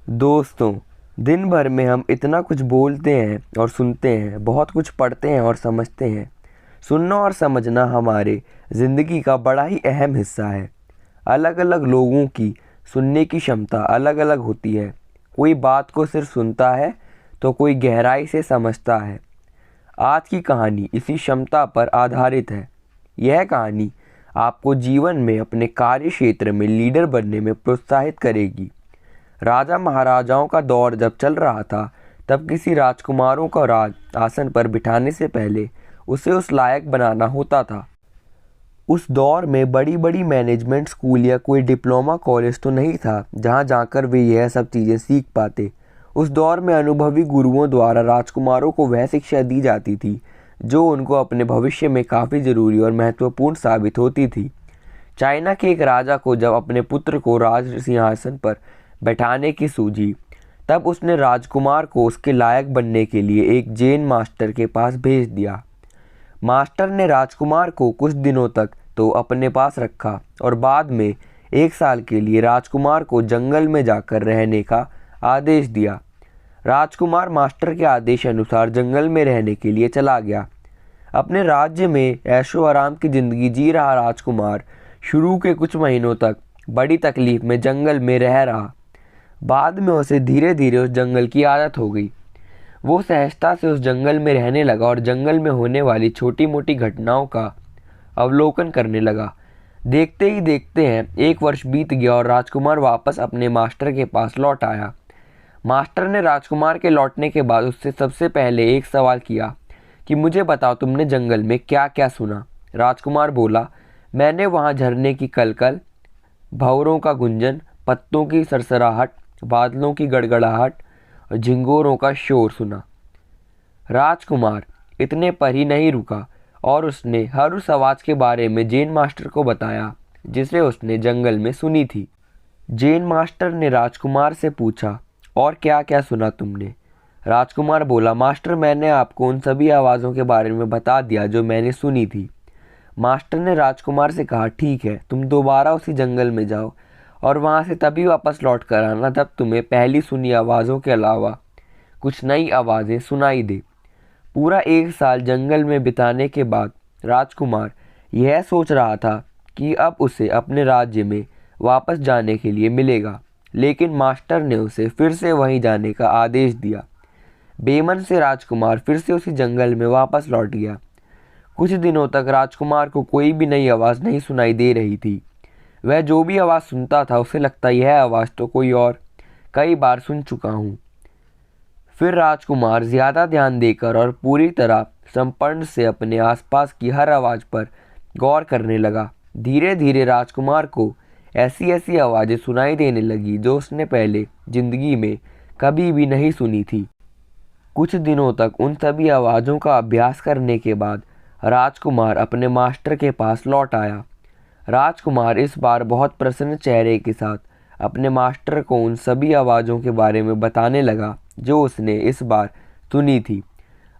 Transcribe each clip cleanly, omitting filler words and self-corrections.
दोस्तों, दिन भर में हम इतना कुछ बोलते हैं और सुनते हैं, बहुत कुछ पढ़ते हैं और समझते हैं। सुनना और समझना हमारे ज़िंदगी का बड़ा ही अहम हिस्सा है। अलग अलग लोगों की सुनने की क्षमता अलग अलग होती है। कोई बात को सिर्फ सुनता है तो कोई गहराई से समझता है। आज की कहानी इसी क्षमता पर आधारित है। यह कहानी आपको जीवन में अपने कार्य क्षेत्र में लीडर बनने में प्रोत्साहित करेगी। राजा महाराजाओं का दौर जब चल रहा था, तब किसी राजकुमारों को राज आसन पर बिठाने से पहले उसे उस लायक बनाना होता था। उस दौर में बड़ी बड़ी मैनेजमेंट स्कूल या कोई डिप्लोमा कॉलेज तो नहीं था जहाँ जाकर वे यह सब चीज़ें सीख पाते। उस दौर में अनुभवी गुरुओं द्वारा राजकुमारों को वह शिक्षा दी जाती थी जो उनको अपने भविष्य में काफ़ी ज़रूरी और महत्वपूर्ण साबित होती थी। चाइना के एक राजा को जब अपने पुत्र को राज सिंहासन पर बैठाने की सूझी, तब उसने राजकुमार को उसके लायक बनने के लिए एक जैन मास्टर के पास भेज दिया। मास्टर ने राजकुमार को कुछ दिनों तक तो अपने पास रखा और बाद में 1 साल के लिए राजकुमार को जंगल में जाकर रहने का आदेश दिया। राजकुमार मास्टर के आदेश अनुसार जंगल में रहने के लिए चला गया। अपने राज्य में ऐशो आराम की ज़िंदगी जी रहा राजकुमार शुरू के कुछ महीनों तक बड़ी तकलीफ में जंगल में रह रहा। बाद में उसे धीरे धीरे उस जंगल की आदत हो गई। वो सहजता से उस जंगल में रहने लगा और जंगल में होने वाली छोटी मोटी घटनाओं का अवलोकन करने लगा। देखते ही देखते हैं 1 वर्ष बीत गया और राजकुमार वापस अपने मास्टर के पास लौट आया। मास्टर ने राजकुमार के लौटने के बाद उससे सबसे पहले एक सवाल किया कि मुझे बताओ, तुमने जंगल में क्या क्या सुना। राजकुमार बोला, मैंने वहाँ झरने की कलकल, भंवरों का गुंजन, पत्तों की सरसराहट, बादलों की गड़गड़ाहट और झिंगोरों का शोर सुना। राजकुमार इतने पर ही नहीं रुका और उसने हर उस आवाज़ के बारे में जैन मास्टर को बताया जिसे उसने जंगल में सुनी थी। जैन मास्टर ने राजकुमार से पूछा, और क्या क्या सुना तुमने? राजकुमार बोला, मास्टर, मैंने आपको उन सभी आवाज़ों के बारे में बता दिया जो मैंने सुनी थी। मास्टर ने राजकुमार से कहा, ठीक है, तुम दोबारा उसी जंगल में जाओ और वहाँ से तभी वापस लौट कर आना जब तुम्हें पहली सुनी आवाज़ों के अलावा कुछ नई आवाज़ें सुनाई दे। पूरा 1 साल जंगल में बिताने के बाद राजकुमार यह सोच रहा था कि अब उसे अपने राज्य में वापस जाने के लिए मिलेगा, लेकिन मास्टर ने उसे फिर से वहीं जाने का आदेश दिया। बेमन से राजकुमार फिर से उसी जंगल में वापस लौट गया। कुछ दिनों तक राजकुमार को कोई भी नई आवाज़ नहीं सुनाई दे रही थी। वह जो भी आवाज़ सुनता था उसे लगता यह आवाज़ तो कोई और कई बार सुन चुका हूँ। फिर राजकुमार ज़्यादा ध्यान देकर और पूरी तरह संपन्न से अपने आसपास की हर आवाज़ पर गौर करने लगा। धीरे धीरे राजकुमार को ऐसी ऐसी आवाज़ें सुनाई देने लगी जो उसने पहले ज़िंदगी में कभी भी नहीं सुनी थी। कुछ दिनों तक उन सभी आवाज़ों का अभ्यास करने के बाद राजकुमार अपने मास्टर के पास लौट आया। राजकुमार इस बार बहुत प्रसन्न चेहरे के साथ अपने मास्टर को उन सभी आवाज़ों के बारे में बताने लगा जो उसने इस बार सुनी थी।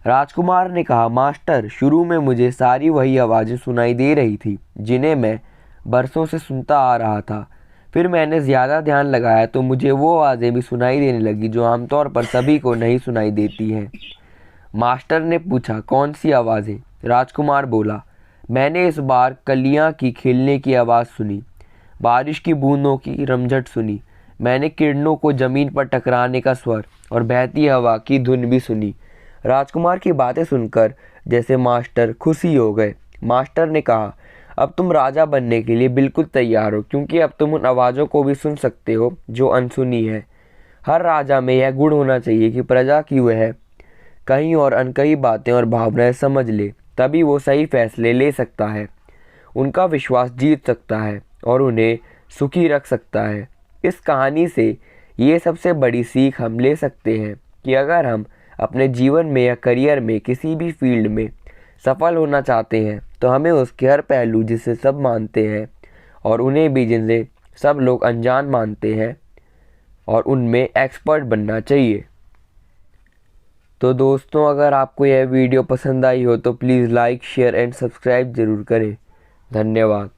राजकुमार ने कहा, मास्टर, शुरू में मुझे सारी वही आवाज़ें सुनाई दे रही थी जिन्हें मैं बरसों से सुनता आ रहा था। फिर मैंने ज़्यादा ध्यान लगाया तो मुझे वो आवाज़ें भी सुनाई देने लगी जो आमतौर पर सभी को नहीं सुनाई देती हैं। मास्टर ने पूछा, कौन सी आवाज़ें? राजकुमार बोला, मैंने इस बार कलियां की खेलने की आवाज़ सुनी, बारिश की बूंदों की रमझट सुनी, मैंने किरणों को ज़मीन पर टकराने का स्वर और बहती हवा की धुन भी सुनी। राजकुमार की बातें सुनकर जैसे मास्टर खुशी हो गए। मास्टर ने कहा, अब तुम राजा बनने के लिए बिल्कुल तैयार हो, क्योंकि अब तुम उन आवाज़ों को भी सुन सकते हो जो अनसुनी है। हर राजा में यह गुण होना चाहिए कि प्रजा की वह कहीं और अनकही बातें और भावनाएं समझ ले, तभी वो सही फैसले ले सकता है, उनका विश्वास जीत सकता है और उन्हें सुखी रख सकता है। इस कहानी से ये सबसे बड़ी सीख हम ले सकते हैं कि अगर हम अपने जीवन में या करियर में किसी भी फील्ड में सफल होना चाहते हैं तो हमें उसके हर पहलू जिसे सब मानते हैं और उन्हें भी जिनसे सब लोग अनजान मानते हैं और उनमें एक्सपर्ट बनना चाहिए। तो दोस्तों, अगर आपको यह वीडियो पसंद आई हो तो please like, share and subscribe ज़रूर करें। धन्यवाद।